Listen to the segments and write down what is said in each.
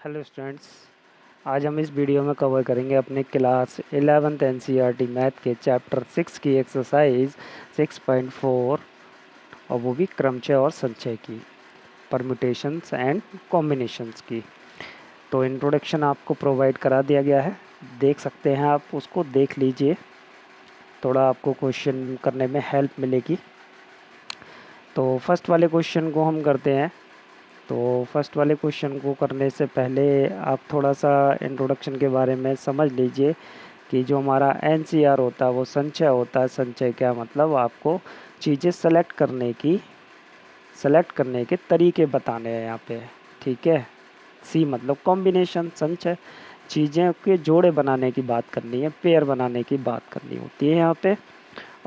Hello students. आज हम इस वीडियो में कवर करेंगे अपने क्लास 11th एनसीईआरटी मैथ के चैप्टर 6 की एक्सरसाइज 6.4 और वो भी क्रमचय और संचय की परम्यूटेशंस एंड कॉम्बिनेशंस की। तो इंट्रोडक्शन आपको प्रोवाइड करा दिया गया है, देख सकते हैं आप, उसको देख लीजिए, थोड़ा आपको क्वेश्चन करने में हेल्प मिलेगी। तो फर्स्ट वाले क्वेश्चन को हम करते हैं। तो फर्स्ट वाले क्वेश्चन को करने से पहले आप थोड़ा सा इंट्रोडक्शन के बारे में समझ लीजिए कि जो हमारा एनसीईआर होता है वो संचय होता है। संचय क्या मतलब, आपको चीज़ें सेलेक्ट करने के तरीके बताने हैं यहाँ पे, ठीक है। सी मतलब कॉम्बिनेशन, संचय चीज़ें के जोड़े बनाने की बात करनी है, पेयर बनाने की बात करनी होती है यहाँ पे।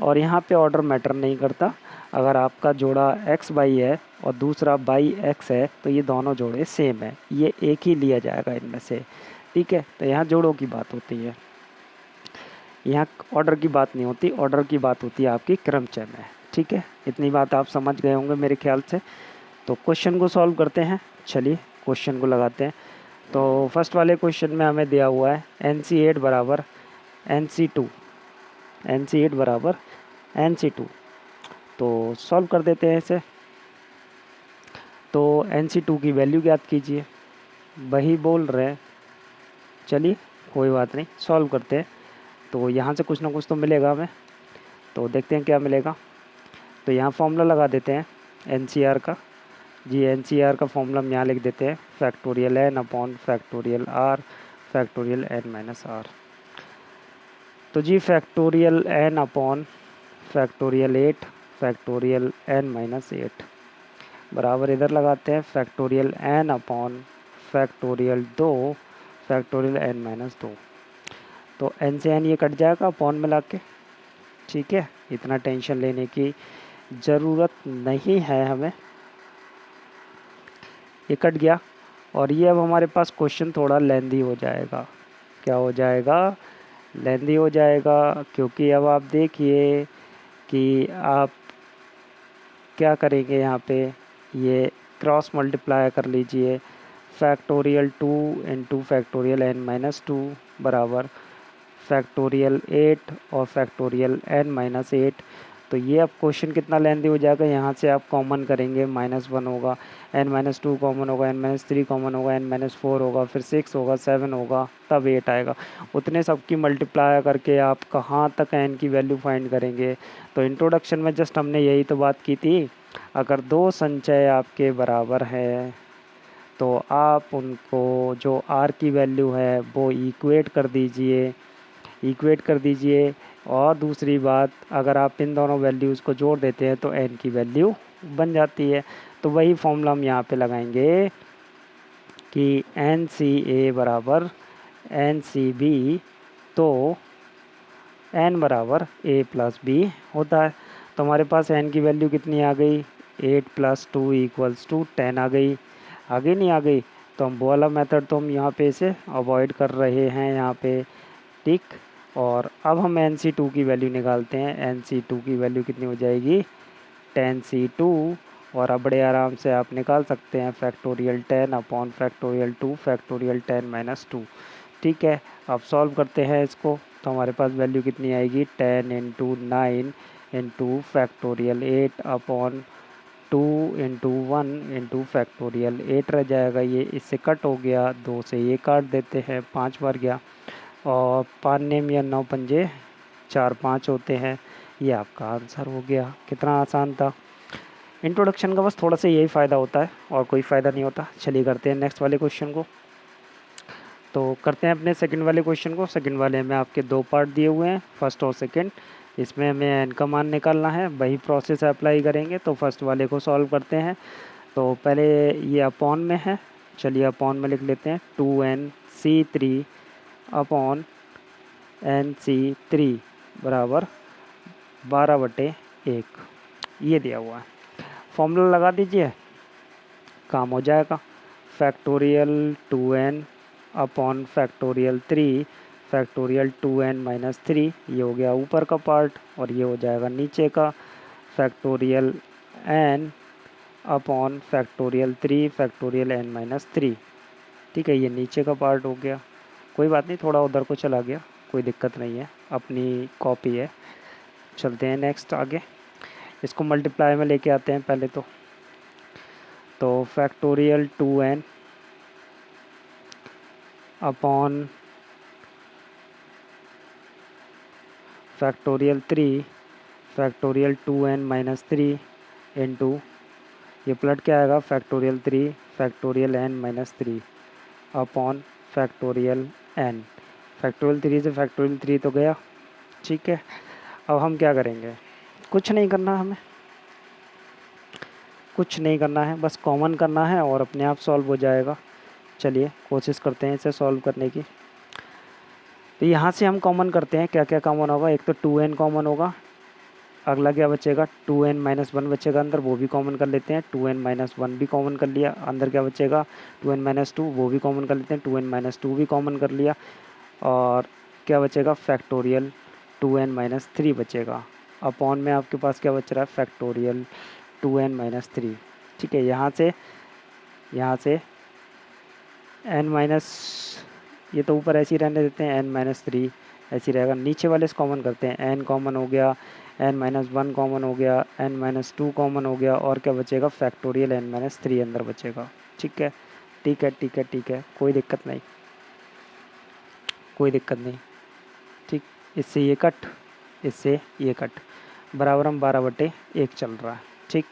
और यहाँ पे ऑर्डर मैटर नहीं करता। अगर आपका जोड़ा एक्स बाई है और दूसरा बाई एक्स है तो ये दोनों जोड़े सेम है, ये एक ही लिया जाएगा इनमें से, ठीक है। तो यहाँ जोड़ों की बात होती है, यहाँ ऑर्डर की बात नहीं होती, ऑर्डर की बात होती है आपकी क्रमचय में, ठीक है। इतनी बात आप समझ गए होंगे मेरे ख्याल से। तो क्वेश्चन को सॉल्व करते हैं, चलिए क्वेश्चन को लगाते हैं। तो फर्स्ट वाले क्वेश्चन में हमें दिया हुआ है NC8 बराबर NC2, NC8 बराबर NC2। तो सॉल्व कर देते हैं इसे। तो NC2 की वैल्यू ज्ञात कीजिए, वही बोल रहे हैं, चलिए कोई बात नहीं, सॉल्व करते हैं। तो यहाँ से कुछ ना कुछ तो मिलेगा हमें, तो देखते हैं क्या मिलेगा। तो यहाँ फॉर्मूला लगा देते हैं NCR का। जी NCR का फॉर्मूला हम यहाँ लिख देते हैं, factorial n upon factorial r factorial n minus r। तो जी factorial n upon factorial 8 factorial n minus 8 बराबर इधर लगाते हैं factorial n upon factorial 2 factorial n minus 2। तो n से n ये कट जाएगा अपॉन में ला के, ठीक है। इतना टेंशन लेने की ज़रूरत नहीं है हमें, ये कट गया। और ये अब हमारे पास क्वेश्चन थोड़ा लेंदी हो जाएगा। क्या हो जाएगा? लेंदी हो जाएगा, क्योंकि अब आप देखिए कि आप क्या करेंगे यहाँ पे, ये क्रॉस मल्टीप्लाई कर लीजिए, factorial 2 into factorial n minus 2 बराबर फैक्टोरियल 8 और फैक्टोरियल n माइनस 8। तो ये अब क्वेश्चन कितना लेंदी हो जाएगा, यहाँ से आप कॉमन करेंगे, -1 होगा, n माइनस 2 कॉमन होगा, n माइनस 3 कॉमन होगा, n माइनस 4 होगा, फिर 6 होगा, 7 होगा, तब 8 आएगा। उतने सबकी मल्टीप्लाई करके आप कहाँ तक n की वैल्यू फाइंड करेंगे। तो इंट्रोडक्शन में जस्ट हमने यही तो बात की थी, अगर दो संचय आपके बराबर है तो आप उनको जो r की वैल्यू है वो इक्वेट कर दीजिए। और दूसरी बात, अगर आप इन दोनों वैल्यूज़ को जोड़ देते हैं तो n की वैल्यू बन जाती है। तो वही फॉर्मूला हम यहाँ पे लगाएंगे कि NCA बराबर NCB, तो n बराबर a प्लस बी होता है। तो हमारे पास n की वैल्यू कितनी आ गई, 8 + 2 = 10 आ गई नहीं आ गई। तो हम वो वाला मेथड तो हम यहाँ पे इसे अवॉइड कर रहे हैं यहाँ पे, ठीक। और अब हम NC2 की वैल्यू निकालते हैं। NC2 की वैल्यू कितनी हो जाएगी, 10C2। और अब बड़े आराम से आप निकाल सकते हैं factorial 10 upon factorial 2 factorial 10 minus 2, ठीक है। अब सॉल्व करते हैं इसको, तो हमारे पास वैल्यू कितनी आएगी, 10 into 9 into factorial 8 upon 2 into 1 into factorial 8 रह जाएगा। ये इससे कट हो गया, 2 से ये काट देते हैं, 5 बार गया। और 5 नेम या 9 पंजे 4 5 होते हैं। ये आपका आंसर हो गया। कितना आसान था। इंट्रोडक्शन का बस थोड़ा सा यही फ़ायदा होता है और कोई फ़ायदा नहीं होता। चलिए करते हैं नेक्स्ट वाले क्वेश्चन को। तो करते हैं अपने सेकंड वाले क्वेश्चन को। सेकंड वाले में आपके दो पार्ट दिए हुए हैं, फर्स्ट और सेकंड। इसमें हमें एन का मान निकालना है, वही प्रोसेस अप्लाई करेंगे। तो फर्स्ट वाले को सॉल्व करते हैं। तो पहले ये अपॉन में है, चलिए अपॉन में लिख लेते हैं, 2NC3 अपॉन NC3 बराबर 12/1, ये दिया हुआ है। फॉर्मूला लगा दीजिए, काम हो जाएगा। Factorial 2n upon factorial 3 factorial 2n minus 3, ये हो गया ऊपर का पार्ट, और ये हो जाएगा नीचे का factorial n upon factorial 3 factorial n minus 3। ठीक है, ये नीचे का पार्ट हो गया, कोई बात नहीं, थोड़ा उधर को चला गया, कोई दिक्कत नहीं है, अपनी कॉपी है। चलते हैं नेक्स्ट आगे, इसको मल्टीप्लाई में लेके आते हैं पहले तो factorial 2n upon factorial 3 factorial 2n minus 3 into, ये पलट क्या आएगा, factorial 3 factorial n minus 3 upon factorial n। Factorial 3 से फैक्टोरियल 3 तो गया, ठीक है। अब हम क्या करेंगे, कुछ नहीं करना, हमें कुछ नहीं करना है, बस कॉमन करना है और अपने आप सॉल्व हो जाएगा। चलिए कोशिश करते हैं इसे सॉल्व करने की। तो यहाँ से हम कॉमन करते हैं, क्या क्या कॉमन होगा, एक तो 2n कॉमन होगा, अगला क्या बचेगा, 2n माइनस 1 बचेगा अंदर, वो भी कॉमन कर लेते हैं, 2n माइनस 1 भी कॉमन कर लिया, अंदर क्या बचेगा 2n माइनस 2, वो भी कॉमन कर लेते हैं, 2n माइनस 2 भी कॉमन कर लिया, और क्या बचेगा फैक्टोरियल 2n माइनस 3 बचेगा, अपॉन में आपके पास क्या बच रहा है, फैक्टोरियल 2n माइनस 3। ठीक है, यहाँ से n माइनस, ये तो ऊपर ऐसे ही रहने देते हैं, n माइनस 3 ऐसे ही रहेगा, नीचे वाले से कॉमन करते हैं, n कॉमन हो गया, n माइनस 1 कॉमन हो गया, n माइनस 2 कॉमन हो गया, और क्या बचेगा फैक्टोरियल n माइनस 3 अंदर बचेगा। ठीक है, ठीक है, ठीक है, ठीक है, कोई दिक्कत नहीं, कोई दिक्कत नहीं। ठीक, इससे ये कट, इससे ये कट, बराबर हम 12/1 चल रहा है। ठीक,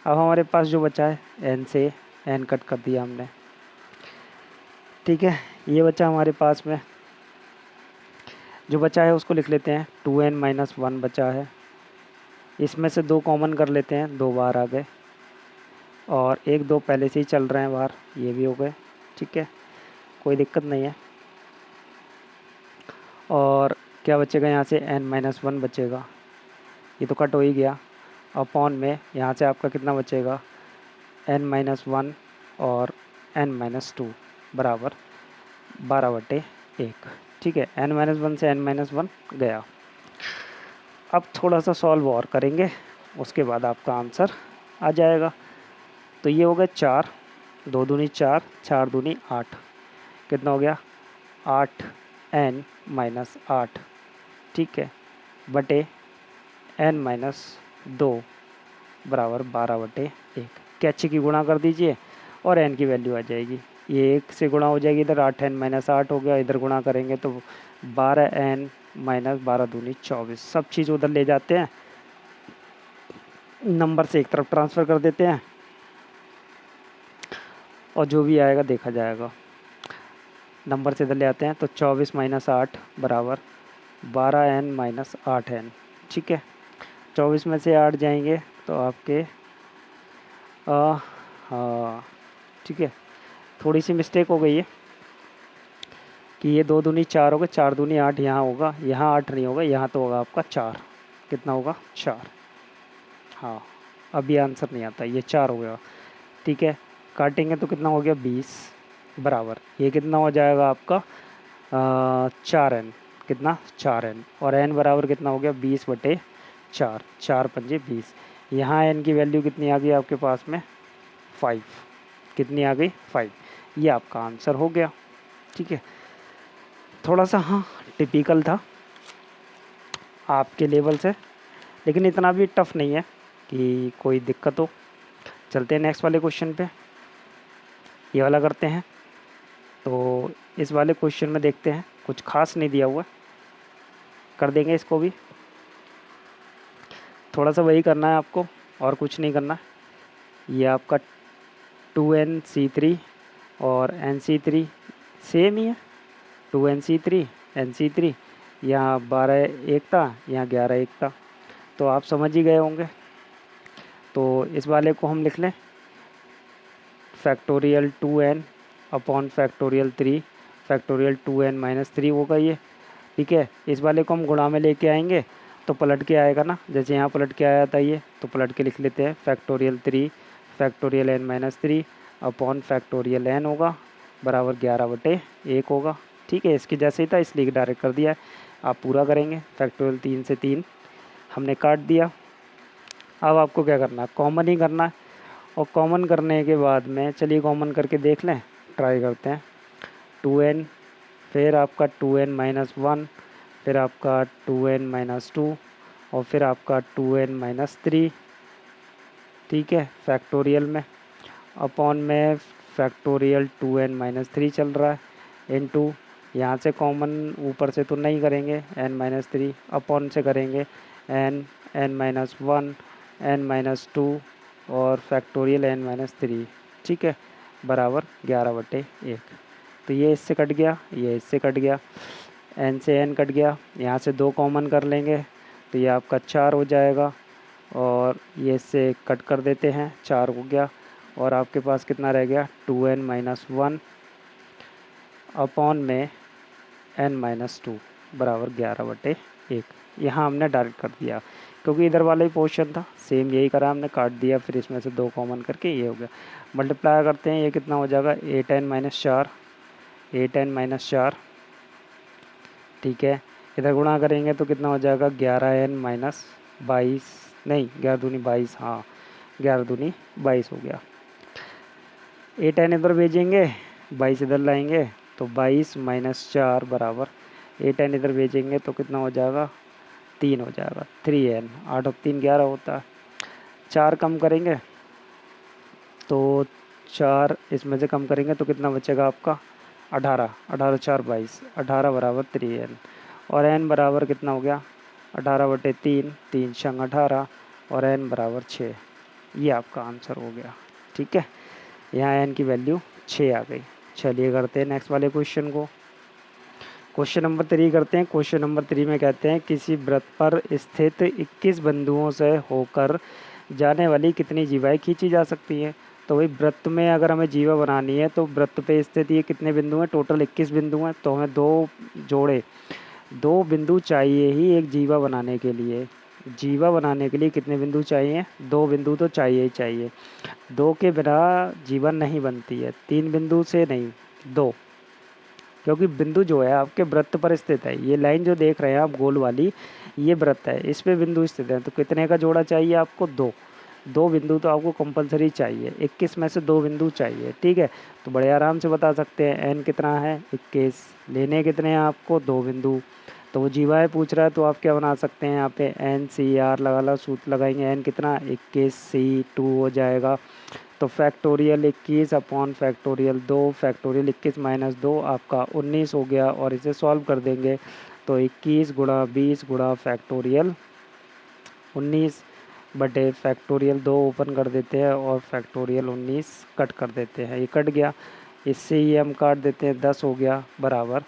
अब हमारे पास जो बचा है, n से n कट कर दिया हमने। ठीक है, ये बचा हमारे पास में, जो बचा है उसको लिख लेते हैं, 2n माइनस 1 बचा है, इसमें से 2 कॉमन कर लेते हैं, 2 बाहर आ गए, और 1 2 पहले से ही चल रहे हैं बाहर, ये भी हो गए। ठीक है, कोई दिक्कत नहीं है, और क्या बचेगा यहाँ से, n माइनस 1 बचेगा, ये तो कट हो ही गया, अपॉन में यहाँ से आपका कितना बचेगा, n माइनस 1 और n माइनस 2 बराबर 12/1। ठीक है, n माइनस 1 से n माइनस 1 गया। अब थोड़ा सा सॉल्व और करेंगे, उसके बाद आपका आंसर आ जाएगा। तो ये हो गया 4, 2 दूनी 4, 4 दूनी 8, कितना हो गया 8n माइनस 8। ठीक है, बटे n माइनस 2 बराबर 12/1। कैचे की गुणा कर दीजिए और n की वैल्यू आ जाएगी, ये 1 से गुणा हो जाएगी, इधर 8n माइनस 8 हो गया, इधर गुणा करेंगे तो 12n माइनस 12 दूनी 24, सब चीज़ उधर ले जाते हैं, नंबर से एक तरफ ट्रांसफ़र कर देते हैं, और जो भी आएगा देखा जाएगा। नंबर से इधर ले आते हैं तो 24 माइनस 8 बराबर 12n माइनस 8n। ठीक है, 24 में से 8 जाएंगे तो आपके हाँ, ठीक है, थोड़ी सी मिस्टेक हो गई है कि ये 2 दूनी 4 होगा, 4 दूनी 8 यहाँ होगा, यहाँ 8 नहीं होगा, यहाँ तो होगा आपका 4, कितना होगा 4। हाँ, अब ये आंसर नहीं आता, ये 4 हो गया। ठीक है, काटेंगे तो कितना हो गया 20 बराबर, ये कितना हो जाएगा आपका 4n, कितना 4n, और n बराबर कितना हो गया 20/4, 4 पंजे 20, यहाँ n की वैल्यू कितनी आ गई आपके पास में 5, कितनी आ गई 5, ये आपका आंसर हो गया। ठीक है, थोड़ा सा हाँ टिपिकल था आपके लेवल से, लेकिन इतना भी टफ नहीं है कि कोई दिक्कत हो। चलते हैं नेक्स्ट वाले क्वेश्चन पे, ये वाला करते हैं। तो इस वाले क्वेश्चन में देखते हैं, कुछ खास नहीं दिया हुआ, कर देंगे इसको भी, थोड़ा सा वही करना है आपको और कुछ नहीं करना। ये आपका 2nc3 और nc3 सेम ही है, 2nc3 nc3, यहाँ 12 एक था, यहाँ 11 एक था, तो आप समझ ही गए होंगे। तो इस वाले को हम लिख लें, factorial 2n upon factorial 3 factorial 2n minus 3 होगा ये। ठीक है, इस वाले को हम गुणा में लेके आएंगे तो पलट के आएगा ना, जैसे यहाँ पलट के आया था ये, तो पलट के लिख लेते हैं, factorial 3 factorial n minus 3 upon factorial n होगा बराबर 11/1 होगा। ठीक है, इसके जैसे ही था इसलिए डायरेक्ट कर दिया है, आप पूरा करेंगे, फैक्टोरियल 3 से 3 हमने काट दिया। अब आपको क्या करना है, कॉमन ही करना है, और कॉमन करने के बाद में चलिए कॉमन करके देख लें, ट्राई करते हैं। 2n, फिर आपका 2n-1, फिर आपका 2n-2 और फिर आपका 2n-3, ठीक है, फैक्टोरियल में, अपॉन में फैक्टोरियल 2n-3 चल रहा है इनटू, यहाँ से कॉमन ऊपर से तो नहीं करेंगे, n-3 अपॉन से करेंगे n-1 n-2 और फैक्टोरियल n-3, ठीक है, बराबर 11/1। तो ये इससे कट गया, ये इससे कट गया, n से n कट गया, यहाँ से 2 कॉमन कर लेंगे तो ये आपका 4 हो जाएगा और ये इससे कट कर देते हैं, 4 हो गया और आपके पास कितना रह गया 2n-1 अपॉन में n-2 बराबर 11/1। यहाँ हमने डायरेक्ट कर दिया क्योंकि इधर वाला ही पोर्शन था, सेम यही करा हमने, काट दिया, फिर इसमें से 2 कॉमन करके ये हो गया। मल्टीप्लाई करते हैं, ये कितना हो जाएगा 8n-4, 8n-4, ठीक है, इधर गुणा करेंगे तो कितना हो जाएगा 11n-22, नहीं 11 दूनी 22, हाँ 11 दूनी 22 हो गया। 8n इधर भेजेंगे, 22 इधर लाएंगे तो 22-4 बराबर 8n इधर भेजेंगे तो कितना हो जाएगा 3 हो जाएगा, 3n, 8 और 3 11 होता है। 4 कम करेंगे तो 4 इसमें से कम करेंगे तो कितना बचेगा आपका 18, 18-4 22, 18 बराबर 3n और n बराबर कितना हो गया 18/3, 3 छंग 18 और n बराबर 6। ये आपका आंसर हो गया, ठीक है, यहाँ n की वैल्यू 6 आ गई। चलिए करते हैं नेक्स्ट वाले क्वेश्चन को। क्वेश्चन नंबर 3 करते हैं। क्वेश्चन नंबर 3 में कहते हैं किसी वृत्त पर स्थित 21 बिंदुओं से होकर जाने वाली कितनी जीवाएँ खींची जा सकती हैं। तो भाई वृत्त में अगर हमें जीवा बनानी है तो वृत्त पे स्थित ये कितने बिंदु हैं, टोटल 21 बिंदु हैं, तो हमें 2 बिंदु चाहिए ही एक जीवा बनाने के लिए। जीवा बनाने के लिए कितने बिंदु चाहिए, 2 बिंदु तो चाहिए ही चाहिए, 2 के बिना जीवा नहीं बनती है, 3 बिंदु से नहीं, 2, क्योंकि बिंदु जो है आपके वृत्त पर स्थित है। ये लाइन जो देख रहे हैं आप गोल वाली, ये वृत्त है, इस पे बिंदु स्थित है, तो कितने का जोड़ा चाहिए आपको 2, 2 बिंदु तो आपको कंपलसरी चाहिए, 21 में से 2 बिंदु चाहिए, ठीक है। तो बड़े आराम से बता सकते हैं n कितना है 21, लेने कितने हैं आपको 2 बिंदु, तो वो जीवाएँ पूछ रहा है तो आप क्या बना सकते हैं यहाँ पे NCR लगा लो, सूत्र लगाएंगे, n कितना 21C2 हो जाएगा। तो factorial 21 upon factorial 2, factorial 21 minus 2 आपका 19 हो गया और इसे सॉल्व कर देंगे तो 21 गुणा 20 गुणा फैक्टोरियल 19 बटे फैक्टोरियल 2 ओपन कर देते हैं और फैक्टोरियल 19 कट कर देते हैं, ये कट गया, इससे ही हम काट देते हैं, 10 हो गया बराबर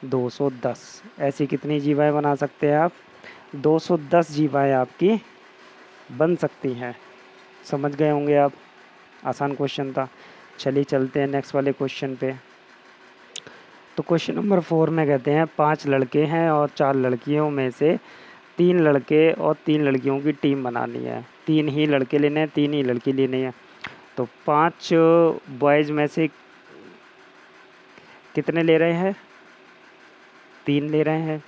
210। ऐसी कितनी जीवाएँ बना सकते हैं आप, 210 जीवाएँ आपकी बन सकती हैं। समझ गए होंगे आप, आसान क्वेश्चन था। चलिए चलते हैं नेक्स्ट वाले क्वेश्चन पे। तो क्वेश्चन नंबर 4 में कहते हैं 5 लड़के हैं और 4 लड़कियों में से 3 लड़के और 3 लड़कियों की टीम बनानी है। 3 ही लड़के लेने हैं, 3 ही लड़की लेनी है। तो 5 बॉयज़ में से कितने ले रहे हैं, 3 ले रहे हैं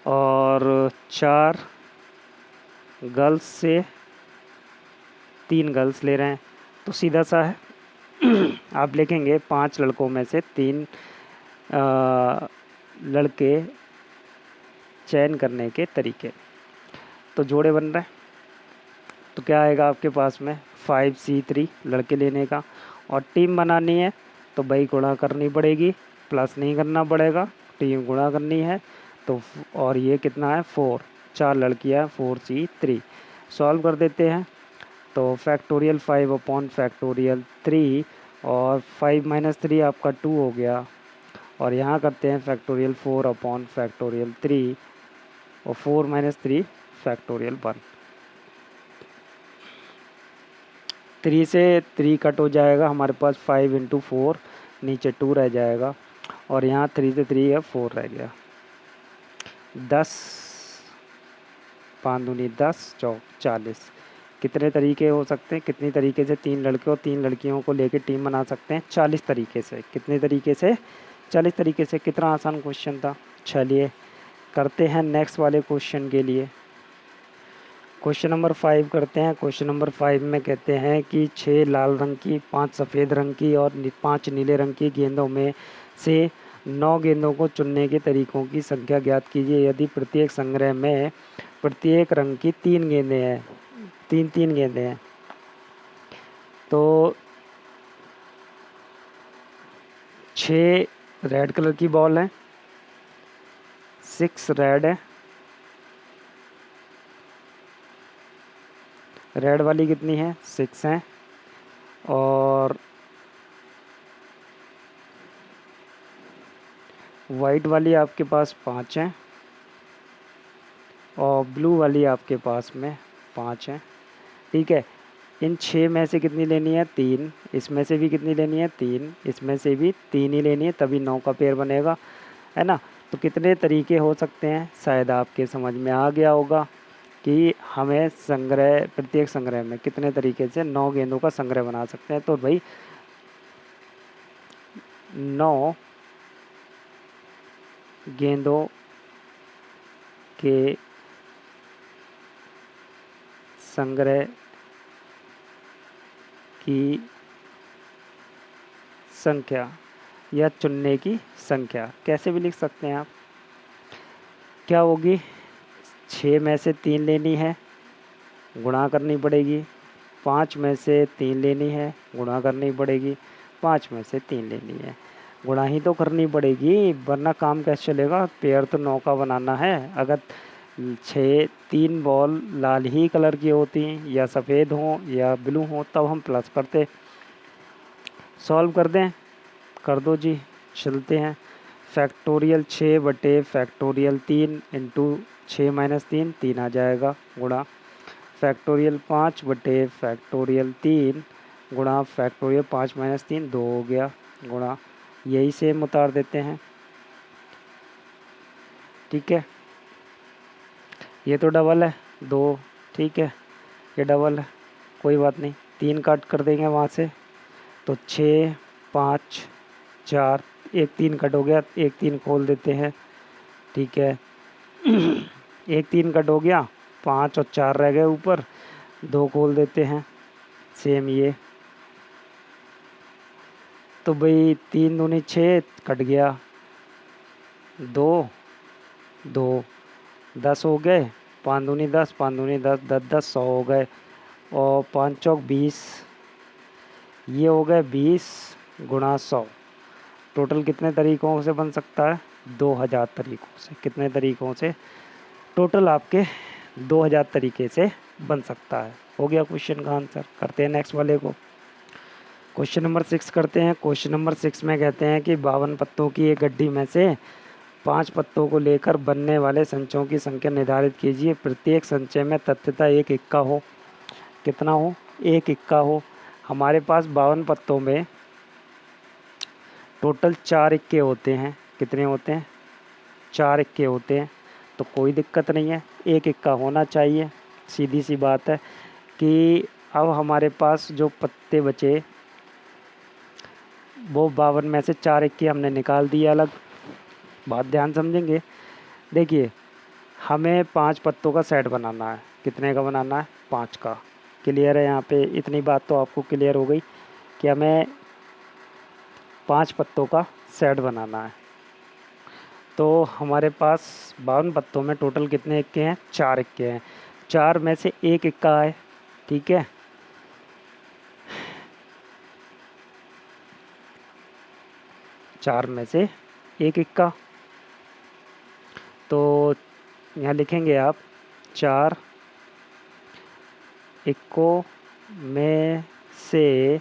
और 4 गर्ल्स से 3 गर्ल्स ले रहे हैं। तो सीधा सा है आप लिखेंगे 5 लड़कों में से 3 लड़के चयन करने के तरीके। तो जोड़े बन रहे हैं, तो क्या आएगा आपके पास में 5C3 लड़के लेने का, और टीम बनानी है तो भाई गुणा करनी पड़ेगी, प्लस नहीं करना पड़ेगा, टीम गुणा करनी है तो, और ये कितना है 4, 4 लड़कियाँ 4C3, सॉल्व कर देते हैं तो फैक्टोरियल 5 अपॉन फैक्टोरियल 3 और 5 माइनस 3 आपका 2 हो गया, और यहाँ करते हैं फैक्टोरियल 4 अपॉन फैक्टोरियल 3 और 4 माइनस 3 फैक्टोरियल 1। 3 से 3 कट हो जाएगा, हमारे पास 5 इंटू 4 नीचे 2 रह जाएगा, और यहाँ 3 से 3 है 4 रह गया, 10 5 दूनी 10 चौक 40। कितने तरीके हो सकते हैं, कितनी तरीके से 3 लड़के और 3 लड़कियों को लेकर टीम बना सकते हैं, 40 तरीके से। कितने तरीके से, 40 तरीके से। कितना आसान क्वेश्चन था। चलिए करते हैं नेक्स्ट वाले क्वेश्चन के लिए। क्वेश्चन नंबर 5 करते हैं। क्वेश्चन नंबर 5 में कहते हैं कि 6 लाल रंग की, 5 सफ़ेद रंग की और 5 नीले रंग की गेंदों में से 9 गेंदों को चुनने के तरीकों की संख्या ज्ञात कीजिए। यदि प्रत्येक संग्रह में प्रत्येक रंग की 3 गेंदें हैं, 3 गेंदें हैं, तो 6 रेड कलर की बॉल है, 6 रेड है, रेड वाली कितनी है, 6 है, और वाइट वाली आपके पास 5 है, और ब्लू वाली आपके पास में 5 है। ठीक है, इन 6 में से कितनी लेनी है, 3, इसमें से भी कितनी लेनी है, 3, इसमें से भी 3 ही लेनी है, तभी 9 का पेयर बनेगा, है ना। तो कितने तरीके हो सकते हैं, शायद आपके समझ में आ गया होगा कि हमें संग्रह, प्रत्येक संग्रह में कितने तरीके से 9 गेंदों का संग्रह बना सकते हैं। तो भाई 9 गेंदों के संग्रह की संख्या या चुनने की संख्या कैसे भी लिख सकते हैं आप, क्या होगी, 6 में से 3 लेनी है, गुणा करनी पड़ेगी, 5 में से 3 लेनी है, गुणा करनी पड़ेगी, 5 में से 3 लेनी है, गुणा ही तो करनी पड़ेगी, वरना काम कैसे चलेगा। पेयर तो 9 का बनाना है। अगर 3 बॉल लाल ही कलर की होती या सफ़ेद हों या ब्लू हों तब हम प्लस करते। सॉल्व कर दें, कर दो जी, चलते हैं। फैक्टोरियल 6 बटे फैक्टोरियल 3 इंटू 6 माइनस 3, 3 आ जाएगा, गुणा फैक्टोरियल 5 बटे फैक्टोरियल 3 गुणा फैक्टोरियल 5 माइनस 3, 2 हो गया, गुणा यही सेम उतार देते हैं। ठीक है, ये तो डबल है 2, ठीक है, ये डबल है, कोई बात नहीं, 3 काट कर देंगे वहाँ से, तो 6 5 4, एक 3 कट हो गया, एक 3 खोल देते हैं। ठीक है, एक 3 कट हो गया, 5 और 4 रह गए ऊपर, 2 खोल देते हैं, सेम ये। तो भाई 3 दूनी 6 कट गया, 2 2 10 हो गए, 5 दूनी 10, 5 दूनी 10, 10 10 100 हो गए, और 5 चौक 20, ये हो गए 20 गुणा 100। टोटल कितने तरीक़ों से बन सकता है, 2000 तरीक़ों से। कितने तरीक़ों से, टोटल आपके 2000 तरीके से बन सकता है। हो गया क्वेश्चन का आंसर। करते हैं नेक्स्ट वाले को। क्वेश्चन नंबर 6 करते हैं। क्वेश्चन नंबर 6 में कहते हैं कि 52 पत्तों की एक गड्डी में से 5 पत्तों को लेकर बनने वाले संचयों की संख्या निर्धारित कीजिए। प्रत्येक संचय में तथ्यता एक इक्का हो। कितना हो, एक इक्का हो। हमारे पास 52 पत्तों में टोटल 4 इक्के होते हैं। कितने होते हैं, 4 इक्के होते हैं, तो कोई दिक्कत नहीं है, एक इक्का होना चाहिए। सीधी सी बात है कि अब हमारे पास जो पत्ते बचे वो 52 में से 4 इक्के हमने निकाल दिए अलग। बात ध्यान समझेंगे। देखिए, हमें 5 पत्तों का सेट बनाना है। कितने का बनाना है, 5 का। क्लियर है, यहाँ पे इतनी बात तो आपको क्लियर हो गई कि हमें 5 पत्तों का सेट बनाना है। तो हमारे पास 52 पत्तों में टोटल कितने इक्के हैं, 4 इक्के हैं। 4 में से एक इक्का है, ठीक है, 4 में से एक इक्का। तो यहाँ लिखेंगे आप 4 इक्कों में से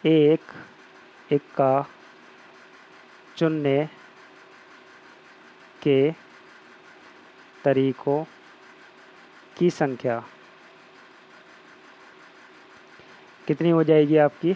एक इक्का चुनने के तरीकों की संख्या कितनी हो जाएगी आपकी,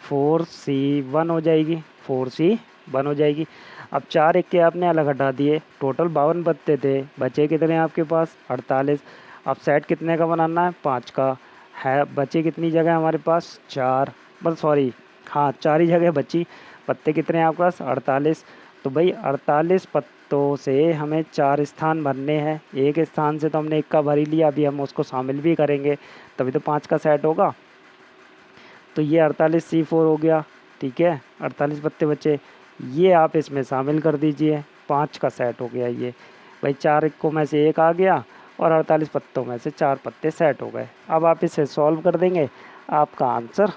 4C1 हो जाएगी, 4C1 हो जाएगी। अब 4 इक्के आपने अलग हटा दिए, टोटल 52 पत्ते थे, बचे कितने आपके पास, 48। अब सेट कितने का बनाना है, 5 का है। बचे कितनी जगह हमारे पास, 4, बस सॉरी, हाँ 4 ही जगह बची। पत्ते कितने हैं आपके पास, 48। तो भाई 48 पत्तों से हमें 4 स्थान भरने हैं। एक स्थान से तो हमने एक का भर ही लिया, अभी हम उसको शामिल भी करेंगे तभी तो 5 का सेट होगा। तो ये 48C4 हो गया, ठीक है। 48 पत्ते बचे, ये आप इसमें शामिल कर दीजिए, 5 का सेट हो गया ये। भाई 4 को में से एक आ गया और 48 पत्तों में से 4 पत्ते सेट हो गए। अब आप इसे सॉल्व कर देंगे, आपका आंसर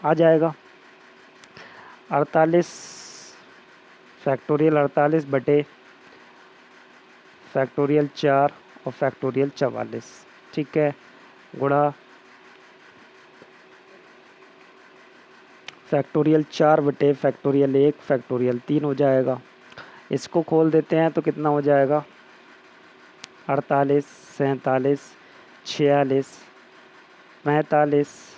आ जाएगा 48 फैक्टोरियल 48 बटे फैक्टोरियल 4 और फैक्टोरियल 44, ठीक है, गुणा फैक्टोरियल 4 बटे फैक्टोरियल 1 फैक्टोरियल 3 हो जाएगा। इसको खोल देते हैं तो कितना हो जाएगा 48 47 46 45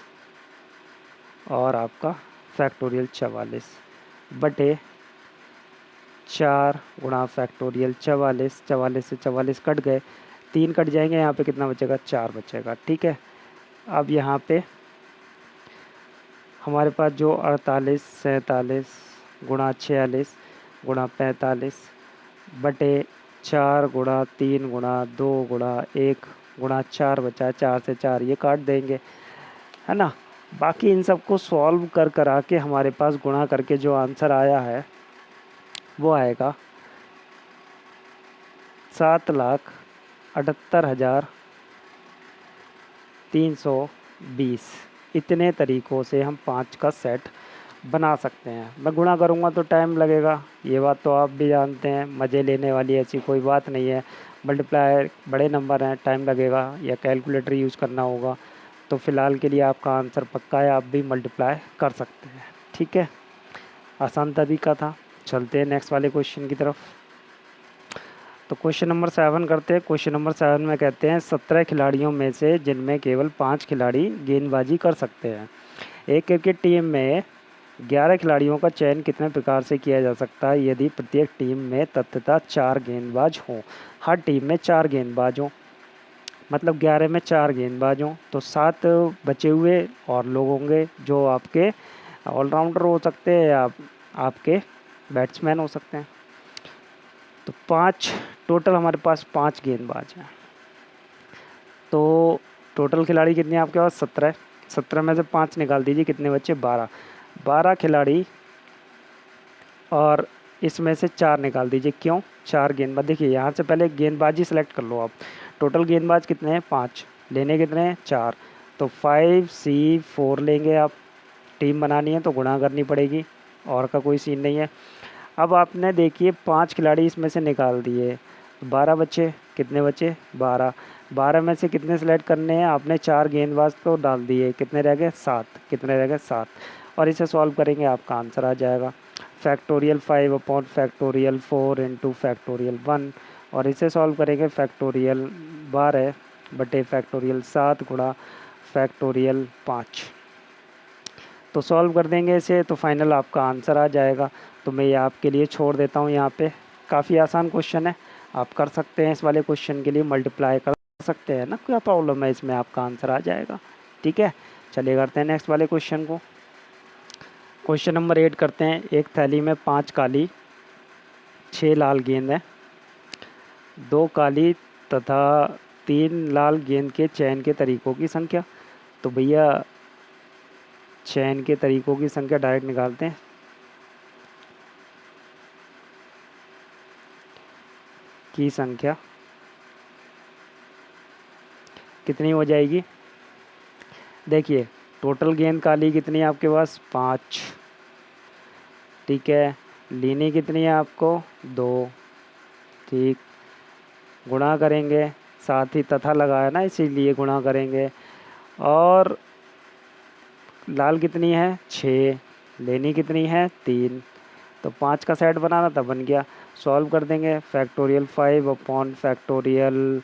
और आपका फैक्टोरियल 44 बटे 4 गुणा फैक्टोरियल 44, 44 से 44 कट गए, 3 कट जाएंगे, यहाँ पे कितना बचेगा 4 बचेगा, ठीक है। अब यहाँ पे हमारे पास जो 48 47 गुणा 46 गुणा 45 बटे 4 गुणा 3 गुणा 2 गुणा 1 गुणा 4 बचा, 4 से 4 ये काट देंगे, है ना। बाकी इन सबको सॉल्व कर करा के हमारे पास गुणा करके जो आंसर आया है वो आएगा 7,78,320। इतने तरीक़ों से हम 5 का सेट बना सकते हैं। मैं गुणा करूँगा तो टाइम लगेगा, ये बात तो आप भी जानते हैं, मज़े लेने वाली ऐसी कोई बात नहीं है। मल्टीप्लायर बड़े नंबर हैं, टाइम लगेगा या कैलकुलेटर यूज़ करना होगा। तो फ़िलहाल के लिए आपका आंसर पक्का है, आप भी मल्टीप्लाई कर सकते हैं, ठीक है। आसान तरीका था। चलते हैं नेक्स्ट वाले क्वेश्चन की तरफ। तो क्वेश्चन नंबर 7 करते हैं। क्वेश्चन नंबर 7 में कहते हैं 17 खिलाड़ियों में से जिनमें केवल 5 खिलाड़ी गेंदबाजी कर सकते हैं, एक क्रिकेट टीम में 11 खिलाड़ियों का चयन कितने प्रकार से किया जा सकता है यदि प्रत्येक टीम में तत्वतः 4 गेंदबाज हों। हर टीम में 4 गेंदबाज हों, मतलब 11 में 4 गेंदबाज हों, तो 7 बचे हुए और लोग होंगे जो आपके ऑलराउंडर हो सकते हैं या आपके बैट्समैन हो सकते हैं। तो 5 टोटल हमारे पास 5 गेंदबाज हैं। तो टोटल खिलाड़ी कितने हैं आपके पास 17। 17 में से 5 निकाल दीजिए, कितने बच्चे 12। 12 खिलाड़ी और इसमें से 4 निकाल दीजिए, क्यों 4 गेंदबाज। देखिए यहाँ से पहले गेंदबाजी सेलेक्ट कर लो आप। टोटल गेंदबाज कितने हैं 5, लेने कितने हैं 4, तो 5C4 लेंगे आप। टीम बनानी है तो गुणा करनी पड़ेगी, और का कोई सीन नहीं है। अब आपने देखिए 5 खिलाड़ी इसमें से निकाल दिए, 12 बचे, कितने बचे 12। 12 में से कितने सेलेक्ट करने हैं आपने, 4 गेंदबाज तो डाल दिए, कितने रह गए 7, कितने रह गए 7। और इसे सॉल्व करेंगे आपका आंसर आ जाएगा factorial 5 upon factorial 4 into factorial 1। और इसे सॉल्व करेंगे फैक्टोरियल 12 बटे फैक्टोरियल 7 गुणा फैक्टोरियल 5। तो सॉल्व कर देंगे इसे तो फाइनल आपका आंसर आ जाएगा। तो मैं ये आपके लिए छोड़ देता हूँ यहाँ पे। काफ़ी आसान क्वेश्चन है, आप कर सकते हैं। इस वाले क्वेश्चन के लिए मल्टीप्लाई कर सकते हैं ना, क्या प्रॉब्लम है इसमें, आपका आंसर आ जाएगा, ठीक है। चलिए करते हैं नेक्स्ट वाले क्वेश्चन को। क्वेश्चन नंबर 8 करते हैं। एक थैली में 5 काली 6 लाल गेंद है, 2 काली तथा 3 लाल गेंद के चयन के तरीकों की संख्या। तो भैया चयन के तरीकों की संख्या डायरेक्ट निकालते हैं। की संख्या कितनी हो जाएगी, देखिए टोटल गेंद काली कितनी है आपके पास 5, ठीक है। लेनी कितनी है आपको 2, ठीक। गुणा करेंगे, साथ ही तथा लगाया ना इसीलिए गुणा करेंगे। और लाल कितनी है 6, लेनी कितनी है 3, तो 5 का सेट बनाना था, बन गया। सॉल्व कर देंगे फैक्टोरियल 5 अपॉन फैक्टोरियल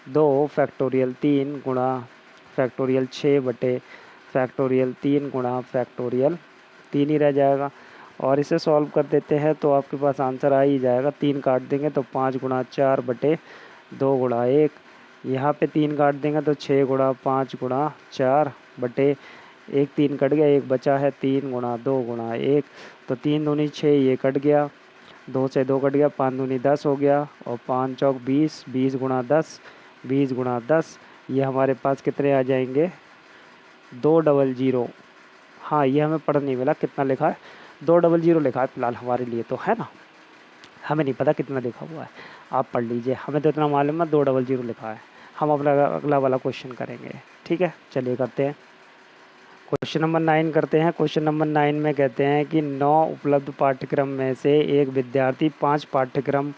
2 फैक्टोरियल 3 गुणा फैक्टोरियल 6 बटे फैक्टोरियल 3 गुणा फैक्टोरियल 3 ही रह जाएगा। और इसे सॉल्व कर देते हैं तो आपके पास आंसर आ ही जाएगा। 3 काट देंगे तो 5 गुणा 4 बटे 2 गुणा 1, यहाँ पे 3 काट देंगे तो 6 गुणा 5 गुणा 4 बटे 1, 3 कट गया, 1 बचा है 3 गुणा 2 गुणा 1, तो 3 दूनी 6, ये कट गया। 2 से 2 कट गया, 5 दूनी 10 हो गया, और 5 चौक 20, 20 गुणा 10, 20 गुणा 10, ये हमारे पास कितने आ जाएंगे, 200। हाँ, ये हमें पढ़ नहीं मिला कितना लिखा है, 200 लिखा है फिलहाल हमारे लिए तो, है ना। हमें नहीं पता कितना लिखा हुआ है, आप पढ़ लीजिए, हमें तो इतना मालूम है 200 लिखा है। हम अपना अगला वाला क्वेश्चन करेंगे, ठीक है, चलिए करते हैं। क्वेश्चन नंबर 9 करते हैं। क्वेश्चन नंबर 9 में कहते हैं कि 9 उपलब्ध पाठ्यक्रम में से एक विद्यार्थी 5 पाठ्यक्रम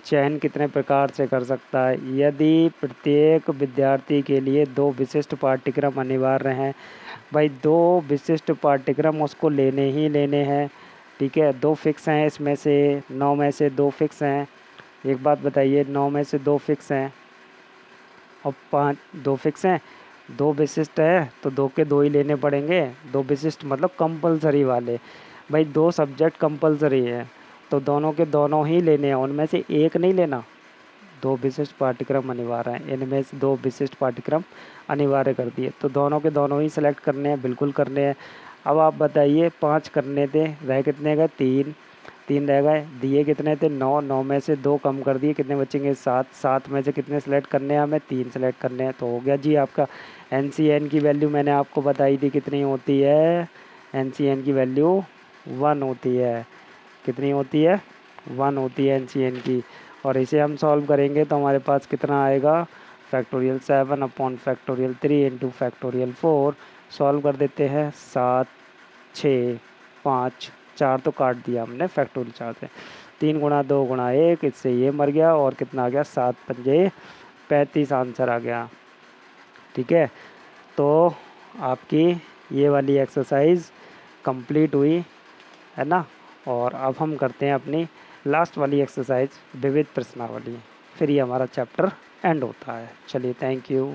चयन कितने प्रकार से कर सकता है, यदि प्रत्येक विद्यार्थी के लिए 2 विशिष्ट पाठ्यक्रम अनिवार्य हैं। भाई 2 विशिष्ट पाठ्यक्रम उसको लेने ही लेने हैं, ठीक है, 2 फिक्स हैं इसमें से, 9 में से 2 फिक्स हैं। एक बात बताइए, 9 में से 2 फिक्स हैं और 5 2 फिक्स हैं, 2 विशिष्ट है तो 2 के 2 ही लेने पड़ेंगे। 2 विशिष्ट मतलब कंपलसरी वाले, भाई 2 सब्जेक्ट कंपलसरी है तो दोनों के दोनों ही लेने हैं, उनमें से एक नहीं लेना। 2 विशिष्ट पाठ्यक्रम अनिवार्य हैं, इनमें से 2 विशिष्ट पाठ्यक्रम अनिवार्य कर दिए तो दोनों के दोनों ही सेलेक्ट करने हैं, बिल्कुल करने हैं। अब आप बताइए, 5 करने थे, रह कितने गए, 3, 3 रह गए, दिए कितने थे, 9, 9 में से 2 कम कर दिए, कितने बचेंगे, 7, 7 में से कितने सेलेक्ट करने हैं, हमें 3 सेलेक्ट करने हैं, तो हो गया जी आपका। NCN की वैल्यू मैंने आपको बताई थी कितनी होती है, NCN की वैल्यू 1 होती है, कितनी होती है, 1 होती है NCN की। और इसे हम सॉल्व करेंगे तो हमारे पास कितना आएगा, factorial 7 upon factorial 3 into factorial 4। Solve कर देते हैं, 7, 6, 5, 4 तो काट दिया हमने फैक्टोरियल 4 से, 3 गुणा 2 गुणा 1, इससे ये मर गया, और कितना आ गया, 7 पंजे 35 आंसर आ गया, ठीक है। तो आपकी ये वाली एक्सरसाइज कंप्लीट हुई, है ना। और अब हम करते हैं अपनी लास्ट वाली एक्सरसाइज, विविध प्रश्नावली, फिर ये हमारा चैप्टर एंड होता है। चलिए, थैंक यू।